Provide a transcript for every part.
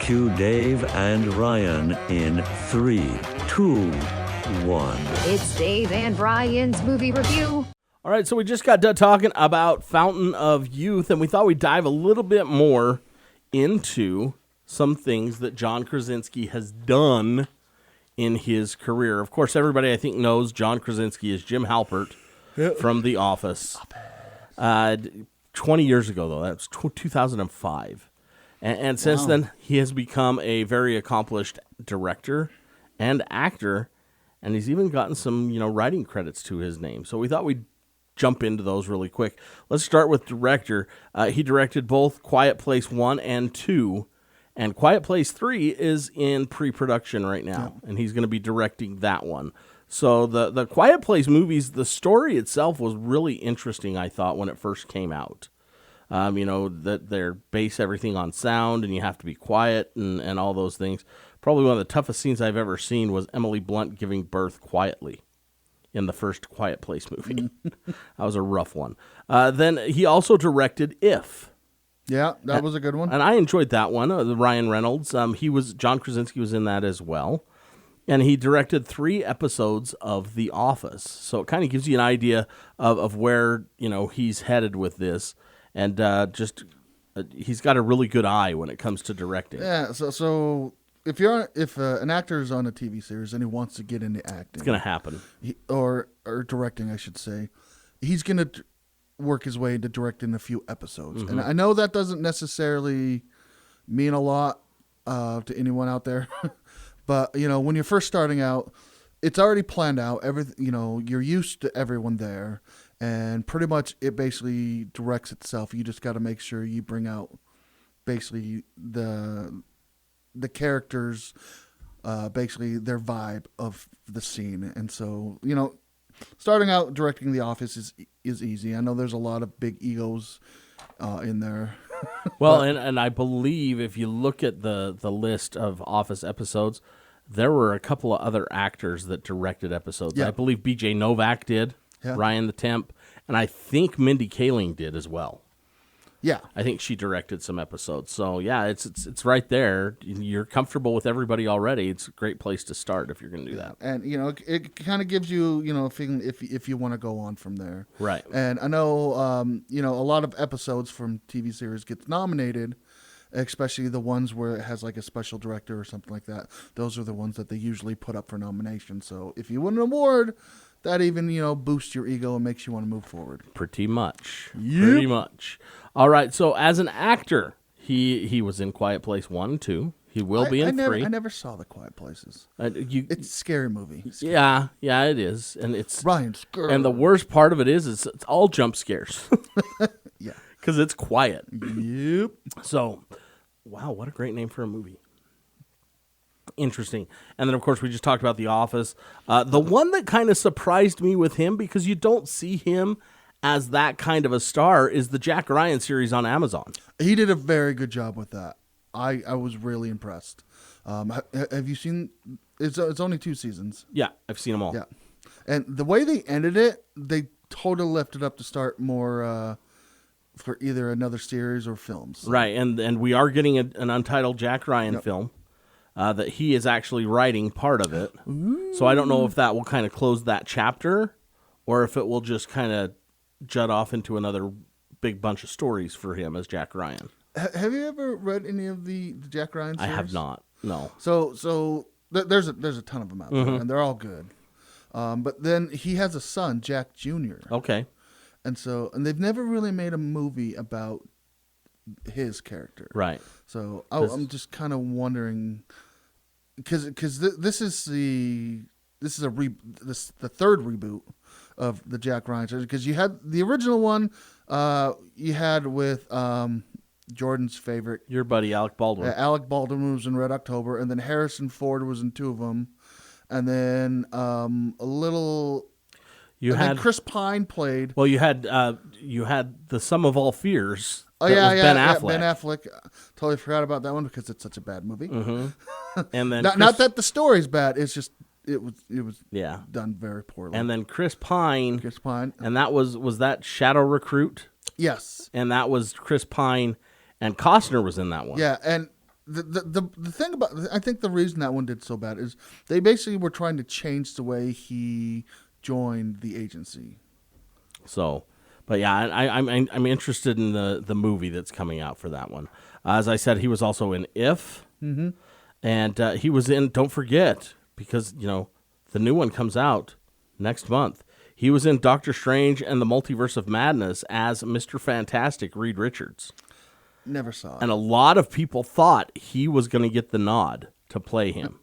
Cue Dave and Ryan in 3, 2, 1. It's Dave and Ryan's movie review. All right, so we just got done talking about Fountain of Youth, and we thought we'd dive a little bit more into some things that John Krasinski has done in his career. Of course, everybody I think knows John Krasinski is Jim Halpert from The Office. 20 years ago, though. That was 2005. And since then, he has become a very accomplished director and actor, and he's even gotten some, writing credits to his name. So we thought we'd jump into those really quick. Let's start with director. He directed both Quiet Place 1 and 2, and Quiet Place 3 is in pre-production right now, and he's going to be directing that one. So the Quiet Place movies, the story itself was really interesting, I thought, when it first came out. That they base everything on sound, and you have to be quiet and all those things. Probably one of the toughest scenes I've ever seen was Emily Blunt giving birth quietly in the first Quiet Place movie. That was a rough one. Then he also directed If. Yeah, that was a good one. And I enjoyed that one. Ryan Reynolds. John Krasinski was in that as well. And he directed 3 episodes of The Office. So it kind of gives you an idea of where, he's headed with this. And he's got a really good eye when it comes to directing. Yeah, so if an actor is on a TV series and he wants to get into acting, it's going to happen. Or directing, I should say, he's going to work his way into directing a few episodes. Mm-hmm. And I know that doesn't necessarily mean a lot to anyone out there, but when you're first starting out, it's already planned out. You're used to everyone there. And pretty much it basically directs itself. You just got to make sure you bring out basically the characters, basically their vibe of the scene. And so, starting out directing The Office is easy. I know there's a lot of big egos in there. Well, and I believe if you look at the list of Office episodes, there were a couple of other actors that directed episodes. Yeah. I believe B.J. Novak did. Yeah. Ryan the Temp, and I think Mindy Kaling did as well. Yeah, I think she directed some episodes. So yeah, it's right there. You're comfortable with everybody already. It's a great place to start if you're going to do that. And it kind of gives you a feeling if you want to go on from there. Right. And I know a lot of episodes from TV series gets nominated, especially the ones where it has like a special director or something like that. Those are the ones that they usually put up for nomination. So if you win an award, that even, boosts your ego and makes you want to move forward. Pretty much. Yep. Pretty much. All right, so as an actor, he was in Quiet Place 1 and 2. He will be in 3. I never saw The Quiet Places. It's a scary movie. Yeah, it is. And it's Ryan Scurr. And the worst part of it is it's all jump scares. Yeah. Because it's quiet. Yep. So, wow, what a great name for a movie. Interesting. And then, of course, we just talked about The Office. The one that kind of surprised me with him, because you don't see him as that kind of a star, is the Jack Ryan series on Amazon. He did a very good job with that. I was really impressed. Have you seen? It's only 2 seasons. Yeah, I've seen them all. Yeah, and the way they ended it, they totally left it up to start more for either another series or films. Right, and we are getting an untitled Jack Ryan film. That he is actually writing part of it. Ooh. So I don't know if that will kind of close that chapter or if it will just kind of jut off into another big bunch of stories for him as Jack Ryan. Have you ever read any of the Jack Ryan series? I have not, no. So there's a ton of them out there, and they're all good. But then he has a son, Jack Jr. Okay. And they've never really made a movie about his character. Right. So I'm just kind of wondering, because this is the third reboot of the Jack Ryan series, because you had the original one you had with Jordan's favorite, your buddy Alec Baldwin. Alec Baldwin was in Red October, and then Harrison Ford was in 2 of them, and then then Chris Pine played. Well, you had the Sum of All Fears. Oh yeah, Ben Affleck. Ben Affleck. Totally forgot about that one because it's such a bad movie. Mm-hmm. And then not that the story's bad. It's just it was done very poorly. And then Chris Pine. And that was that Shadow Recruit? Yes. And that was Chris Pine, and Costner was in that one. Yeah, and the thing about, I think the reason that one did so bad is they basically were trying to change the way he joined the agency. So, but yeah, I'm interested in the movie that's coming out for that one. As I said, he was also in If, and he was in. Don't forget, because the new one comes out next month. He was in Doctor Strange and the Multiverse of Madness as Mr. Fantastic, Reed Richards. Never saw it. And a lot of people thought he was going to get the nod to play him.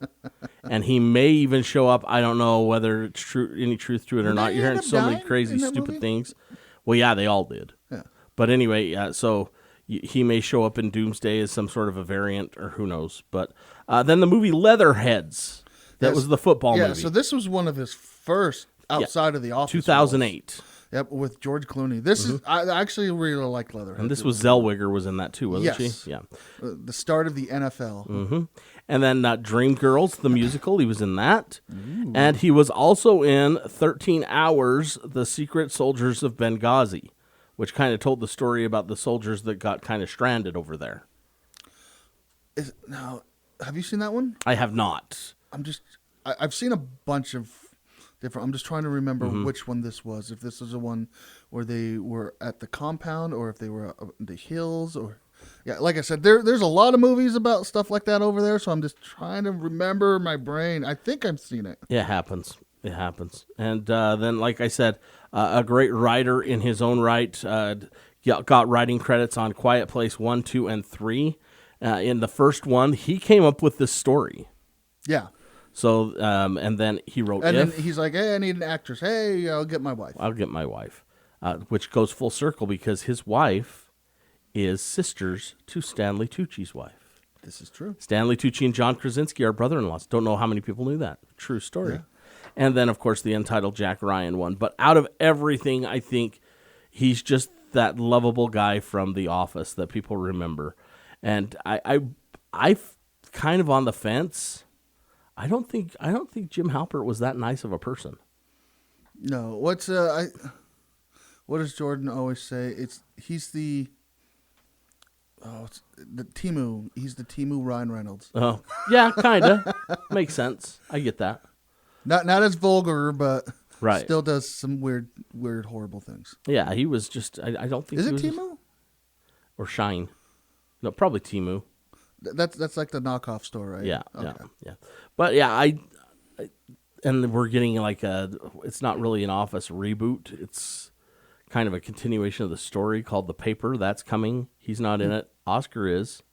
And he may even show up. I don't know whether it's true, any truth to it or not. You're hearing so many crazy, stupid things. Well, yeah, they all did. Yeah. But anyway, so he may show up in Doomsday as some sort of a variant, or who knows. But then the movie Leatherheads. That was the football movie. Yeah, so this was one of his first outside of the Office. 2008. roles. Yep, with George Clooney. This is, I actually really like Leatherheads. And this was Zellweger was in that too, wasn't Yes. she? Yeah. The start of the NFL. Mm-hmm. And then Dreamgirls, the musical, he was in that. Ooh. And he was also in 13 Hours, The Secret Soldiers of Benghazi, which kind of told the story about the soldiers that got kind of stranded over there. Now, have you seen that one? I have not. I've seen a bunch of different. I'm just trying to remember which one this was. If this is the one where they were at the compound, or if they were in the hills, or like I said, there's a lot of movies about stuff like that over there. So I'm just trying to remember my brain. I think I've seen it. It happens. It happens. And then, like I said, a great writer in his own right. Got writing credits on Quiet Place 1, 2, and 3. In the first one, he came up with this story. Yeah. So, and then he wrote And If. then he's like, hey, I need an actress. Hey, I'll get my wife. I'll get my wife. Which goes full circle because his wife is sisters to Stanley Tucci's wife. This is true. Stanley Tucci and John Krasinski are brother-in-laws. Don't know how many people knew that. True story. Yeah. And then, of course, the Untitled Jack Ryan one. But out of everything, I think he's just that lovable guy from The Office that people remember. And I kind of on the fence. I don't think Jim Halpert was that nice of a person. No. What does Jordan always say? He's the Timu. He's the Timu Ryan Reynolds. Oh, yeah, kind of. Makes sense. I get that. Not as vulgar, but right. Still does some weird, horrible things. Yeah, he was just. I don't think. Is it Timu or Shine? No, probably Timu. That's like the knockoff store, right? Yeah, okay. yeah. But yeah, I and we're getting like it's not really an Office reboot. It's kind of a continuation of the story called The Paper. That's coming. He's not in it. Oscar is.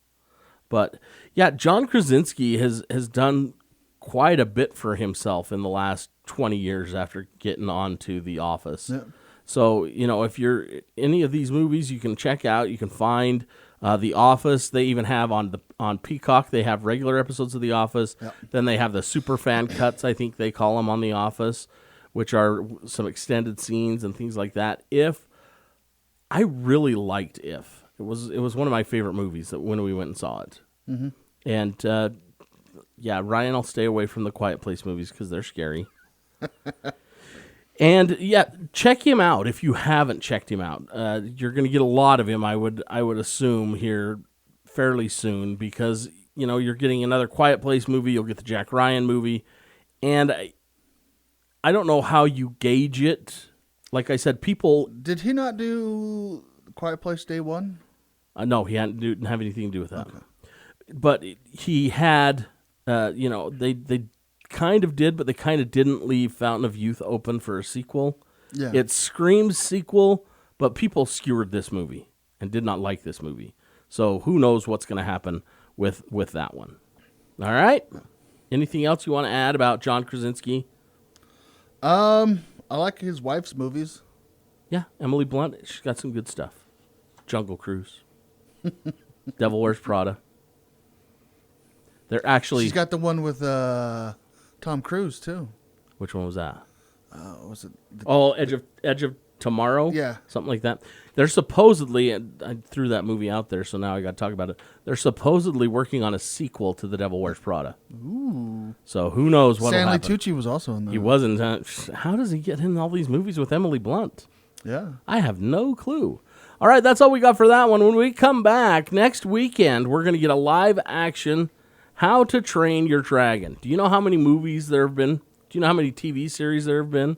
But yeah, John Krasinski has done quite a bit for himself in the last 20 years after getting onto The Office. Yeah. So, if you're any of these movies you can check out, you can find The Office. They even have on Peacock, they have regular episodes of The Office. Yep. Then they have the super fan cuts, I think they call them, on The Office, which are some extended scenes and things like that. I really liked If. It was one of my favorite movies when we went and saw it. Mm-hmm. And Ryan, I'll stay away from the Quiet Place movies because they're scary. And check him out if you haven't checked him out. You're going to get a lot of him, I would assume, here fairly soon because you're getting another Quiet Place movie. You'll get the Jack Ryan movie, and I don't know how you gauge it. Like I said, people. Did he not do Quiet Place Day One? No, he didn't have anything to do with that. Okay. But he had, they kind of did, but they kind of didn't leave Fountain of Youth open for a sequel. Yeah. It screams sequel, but people skewered this movie and did not like this movie. So who knows what's going to happen with that one. All right. Anything else you want to add about John Krasinski? I like his wife's movies. Yeah, Emily Blunt, she's got some good stuff. Jungle Cruise. Devil Wears Prada. They're actually. She's got the one with Tom Cruise too. Which one was that? Was it? Edge of Tomorrow. Yeah, something like that. They're supposedly, and I threw that movie out there, so now I got to talk about it. They're supposedly working on a sequel to The Devil Wears Prada. Ooh. So who knows what? Stanley Tucci was also in that. He wasn't. How does he get in all these movies with Emily Blunt? Yeah, I have no clue. All right, that's all we got for that one. When we come back next weekend, we're going to get a live action How to Train Your Dragon. Do you know how many movies there have been? Do you know how many TV series there have been?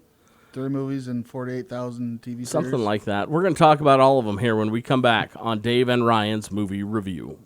3 movies and 48,000 TV series. Something like that. We're going to talk about all of them here when we come back on Dave and Ryan's Movie Review.